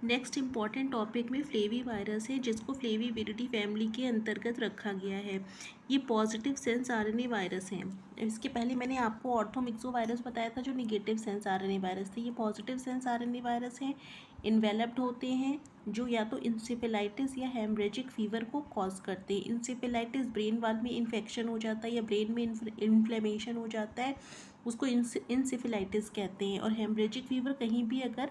Next important topic में flavi virus है, जिसको फ्लेविविरिडी फैमिली के अंतर्गत रखा गया है। ये पॉजिटिव सेंस आरएनए वायरस हैं। इसके पहले मैंने आपको ऑर्थोमिक्सो वायरस बताया था, जो निगेटिव सेंस आरएनए वायरस थे। ये पॉजिटिव सेंस आरएनए वायरस हैं, इन्वेलप्ड होते हैं, जो या तो इंसेफेलाइटिस या हेमरेजिक फीवर को कॉज करते हैं। इंसेफेलाइटिस ब्रेन वाल में इन्फेक्शन हो जाता है या ब्रेन में इन्फ्लेमेशन हो जाता है, उसको इंसेफेलाइटिस कहते हैं। और हेमरेजिक फीवर कहीं भी अगर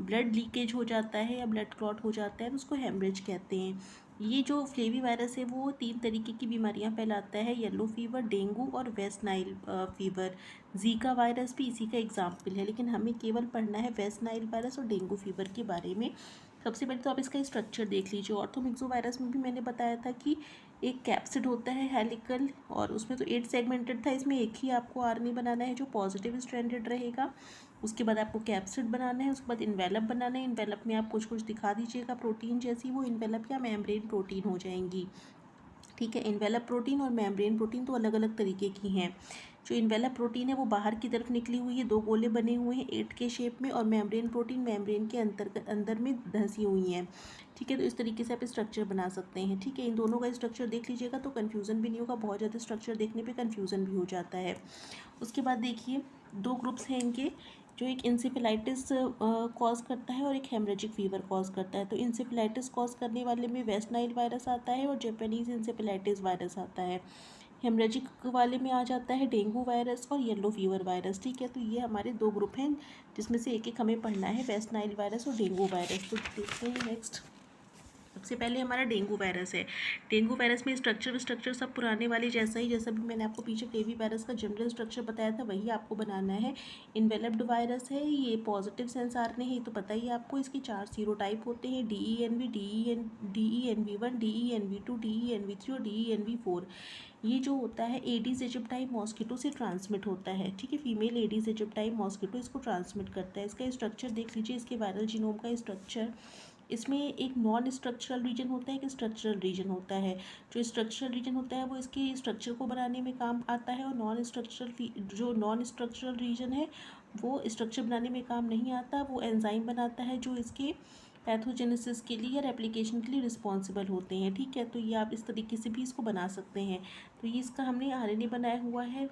ब्लड लीकेज हो जाता है या ब्लड क्लॉट हो जाता है तो उसको हेमरेज कहते हैं। ये जो फ्लेवी वायरस है वो 3 तरीके की बीमारियां फैलाता है, येलो फीवर, डेंगू और West Nile fever. Zika virus भी इसी का एग्जाम्पल है, लेकिन हमें केवल पढ़ना है वेस्ट नाइल वायरस और डेंगू फीवर के बारे में। सबसे पहले तो आप इसका स्ट्रक्चर देख लीजिए। ऑर्थोमिक्सो वायरस में भी मैंने बताया था कि एक कैप्सिड होता है हेलिकल, और उसमें तो 8 सेगमेंटेड था। इसमें एक ही आपको आरएनए बनाना है जो पॉजिटिव स्ट्रैंडेड रहेगा। उसके बाद आपको कैप्सिड बनाना है, उसके बाद इन्वेलप बनाना है। इन्वेलप में आप कुछ कुछ दिखा दीजिएगा प्रोटीन जैसी, वो इन्वेलप या मेम्ब्रेन प्रोटीन हो जाएंगी। ठीक है, इन्वेलप प्रोटीन और मेम्ब्रेन प्रोटीन तो अलग अलग तरीके की हैं। जो इन्वेलप प्रोटीन है वो बाहर की तरफ निकली हुई है, 2 गोले बने हुए हैं 8 के शेप में, और मेम्ब्रेन प्रोटीन मेम्ब्रेन के अंदर में धंसी हुई हैं। ठीक है, तो इस तरीके से आप स्ट्रक्चर बना सकते हैं। ठीक है, इन दोनों का स्ट्रक्चर देख लीजिएगा तो कन्फ्यूज़न भी नहीं होगा। बहुत ज़्यादा स्ट्रक्चर देखने पे कन्फ्यूज़न भी हो जाता है। उसके बाद देखिए 2 ग्रुप्स हैं इनके, जो एक इंसेफेलाइटिस कॉज करता है और एक हेमरेजिक फीवर कॉज करता है। तो इंसेफेलाइटिस कॉज करने वाले में वेस्ट नाइल वायरस आता है और जापानीज इंसेफेलाइटिस वायरस आता है। हेमरेजिक वाले में आ जाता है डेंगू वायरस और येलो फीवर वायरस। ठीक है, तो ये हमारे 2 ग्रुप हैं, जिसमें से एक एक हमें पढ़ना है, वेस्ट नाइल वायरस और डेंगू वायरस। तो देखते हैं नेक्स्ट। सबसे पहले हमारा डेंगू वायरस है। डेंगू वायरस में स्ट्रक्चर सब पुराने वाले जैसा ही, जैसा भी मैंने आपको पीछे फ्लेवी वायरस का जनरल स्ट्रक्चर बताया था वही आपको बनाना है। इन्वेलप्ड वायरस है, ये पॉजिटिव सेंस आरएनए है, तो पता ही आपको। इसके 4 सीरोटाइप होते हैं, DENV, DENV1, DENV2, DENV3 और DENV4। ये जो होता है एडिस इजिप्टाई मॉस्किटो से ट्रांसमिट होता है। ठीक है, फीमेल एडिस इजिप्टाई मॉस्किटो इसको ट्रांसमिट करता है। इसका स्ट्रक्चर देख लीजिए, इसके वायरल जीनोम का स्ट्रक्चर। इसमें एक नॉन स्ट्रक्चरल रीजन होता है, एक स्ट्रक्चरल रीजन होता है। जो स्ट्रक्चरल रीजन होता है वो इसके स्ट्रक्चर को बनाने में काम आता है, और जो नॉन स्ट्रक्चरल रीजन है वो स्ट्रक्चर बनाने में काम नहीं आता। वो एंजाइम बनाता है जो इसके पैथोजेनेसिस के लिए या रेप्लिकेशन के लिए रिस्पॉन्सिबल होते हैं। ठीक है, तो ये आप इस तरीके से भी इसको बना सकते हैं। तो ये इसका हमने आरएनए बनाया हुआ है,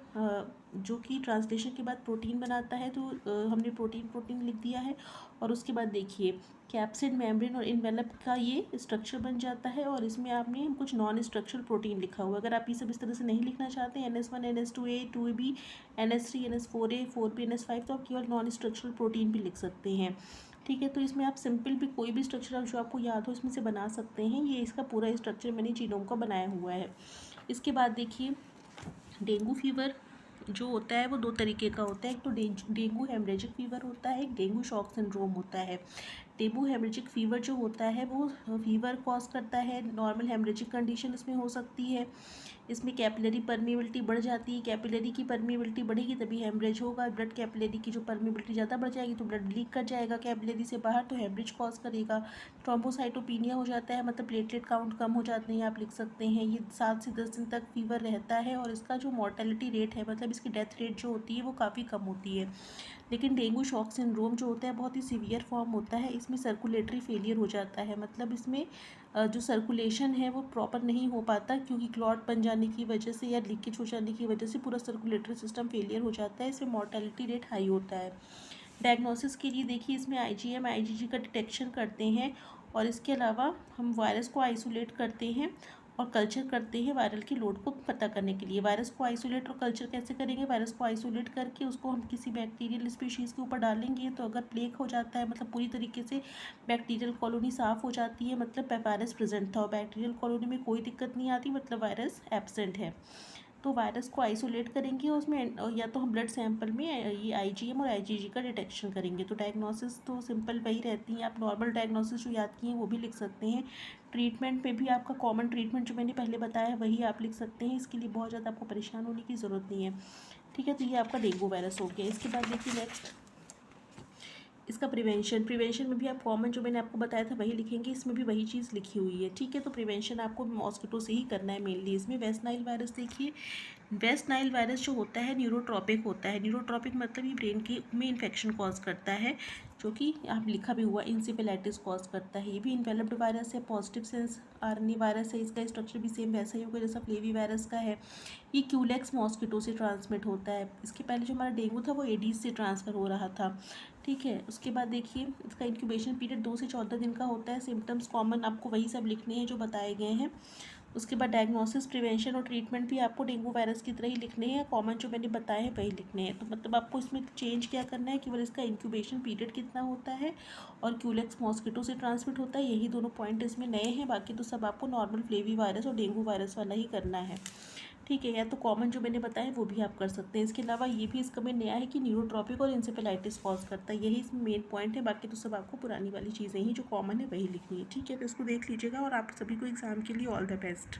जो कि ट्रांसलेशन के बाद प्रोटीन बनाता है। तो हमने प्रोटीन लिख दिया है। और उसके बाद देखिए कैप्सिड, मेम्ब्रेन और इन्वेलप का ये स्ट्रक्चर बन जाता है, और इसमें आपने कुछ नॉन स्ट्रक्चरल प्रोटीन लिखा हुआ है। अगर आप ये सब इस तरह से नहीं लिखना चाहते, NS1, NS2A, 2B, NS3, NS4A, 4B, NS5, तो आप केवल नॉन स्ट्रक्चरल प्रोटीन भी लिख सकते हैं। ठीक है, तो इसमें आप सिंपल भी कोई भी स्ट्रक्चर जो आपको याद हो इसमें से बना सकते हैं। ये इसका पूरा स्ट्रक्चर मैंने जीनोम का बनाया हुआ है। इसके बाद देखिए डेंगू फीवर जो होता है वो 2 तरीके का होता है। एक तो डेंगू हेमरेजिक फीवर होता है, एक डेंगू शॉक सिंड्रोम होता है। डेंगू हेमरेजिक फीवर जो होता है वो फीवर कॉज करता है, नॉर्मल हेमरेजिक कंडीशन इसमें हो सकती है। इसमें कैपिलरी परमिबिलिटी बढ़ जाती है, कैपिलरी की परमिबिलिटी बढ़ेगी तभी हेमरेज होगा। ब्लड कैपिलरी की जो परमिबिलिटी ज़्यादा बढ़ जाएगी तो ब्लड लीक कर जाएगा कैपिलरी से बाहर, तो हेमरेज कॉज करेगा। थ्रोम्बोसाइटोपिनिया हो जाता है, मतलब प्लेटलेट काउंट कम हो जाते हैं, आप लिख सकते हैं। ये 7 से 10 दिन तक फीवर रहता है, और इसका जो मॉर्टेलिटी रेट है, मतलब इसकी डेथ रेट जो होती है वो काफ़ी कम होती है। लेकिन डेंगू शॉक सिंड्रोम जो होता है बहुत ही सीवियर फॉर्म होता है। इसमें सर्कुलेटरी फेलियर हो जाता है, मतलब इसमें जो सर्कुलेशन है वो प्रॉपर नहीं हो पाता, क्योंकि क्लॉट बन जाने की वजह से या लीकेज हो जाने की वजह से पूरा सर्कुलेटरी सिस्टम फेलियर हो जाता है। इसमें मॉर्टेलिटी रेट हाई होता है। डायग्नोसिस के लिए देखिए इसमें IgM IgG का डिटेक्शन करते हैं, और इसके अलावा हम वायरस को आइसोलेट करते हैं और कल्चर करते हैं वायरल के लोड को पता करने के लिए। वायरस को आइसोलेट और कल्चर कैसे करेंगे? वायरस को आइसोलेट करके उसको हम किसी बैक्टीरियल स्पीशीज़ के ऊपर डालेंगे, तो अगर प्लेग हो जाता है, मतलब पूरी तरीके से बैक्टीरियल कॉलोनी साफ़ हो जाती है, मतलब वायरस प्रेजेंट था, और बैक्टीरियल कॉलोनी में कोई दिक्कत नहीं आती, मतलब वायरस एब्सेंट है। तो वायरस को आइसोलेट करेंगे, उसमें या तो हम ब्लड सैंपल में ये IgM और IgG का डिटेक्शन करेंगे। तो डायग्नोसिस तो सिंपल वही रहती हैं, आप नॉर्मल डायग्नोसिस जो याद किए हैं वो भी लिख सकते हैं। ट्रीटमेंट में भी आपका कॉमन ट्रीटमेंट जो मैंने पहले बताया है वही आप लिख सकते हैं, इसके लिए बहुत ज़्यादा आपको परेशान होने की ज़रूरत नहीं है। ठीक है, तो ये आपका डेंगू वायरस हो गया। इसके बाद देखिए नेक्स्ट इसका प्रिवेंशन में भी आप कॉमन जो मैंने आपको बताया था वही लिखेंगे, इसमें भी वही चीज़ लिखी हुई है। ठीक है, तो प्रिवेंशन आपको मॉस्किटो से ही करना है मेनली। इसमें वेस्ट नाइल वायरस देखिए, वेस्ट नाइल वायरस जो होता है न्यूरोट्रॉपिक होता है। न्यूरोट्रॉपिक मतलब ये ब्रेन के में इन्फेक्शन कॉज करता है। जो कि यहाँ लिखा भी हुआ इंसेफेलाइटिस कॉज करता है। ये भी इन्वेलप्ड वायरस है, पॉजिटिव सेंस आरएनए वायरस है। इसका स्ट्रक्चर भी सेम वैसा ही होगा जैसा फ्लेवी वायरस का है। ये क्यूलेक्स मॉस्किटो से ट्रांसमिट होता है। इसके पहले जो हमारा डेंगू था वो एडीज से ट्रांसफ़र हो रहा था, ठीक है। उसके बाद देखिए इसका इंक्यूबेशन पीरियड 2 से 14 दिन का होता है। सिम्टम्स कॉमन आपको वही सब लिखने हैं जो बताए गए हैं। उसके बाद डायग्नोसिस, प्रिवेंशन और ट्रीटमेंट भी आपको डेंगू वायरस की तरह ही लिखने हैं। कॉमन जो मैंने बताए हैं वही लिखने हैं। तो मतलब आपको इसमें चेंज क्या करना है, केवल इसका इंक्यूबेशन पीरियड कितना होता है और क्यूलेक्स मॉस्किटो से ट्रांसमिट होता है, यही दोनों पॉइंट इसमें नए हैं। बाकी तो सब आपको नॉर्मल फ्लेवी वायरस और डेंगू वायरस वाला ही करना है, ठीक है। या तो कॉमन जो मैंने बताया वो भी आप कर सकते हैं। इसके अलावा ये भी इसका में नया है कि न्यूरोट्रॉपिक और इंसेफेलाइटिस कॉज करता है, यही इसमें मेन पॉइंट है। बाकी तो सब आपको पुरानी वाली चीज़ें ही जो कॉमन है वही लिखनी है, ठीक है। तो इसको देख लीजिएगा और आप सभी को एग्ज़ाम के लिए ऑल द बेस्ट।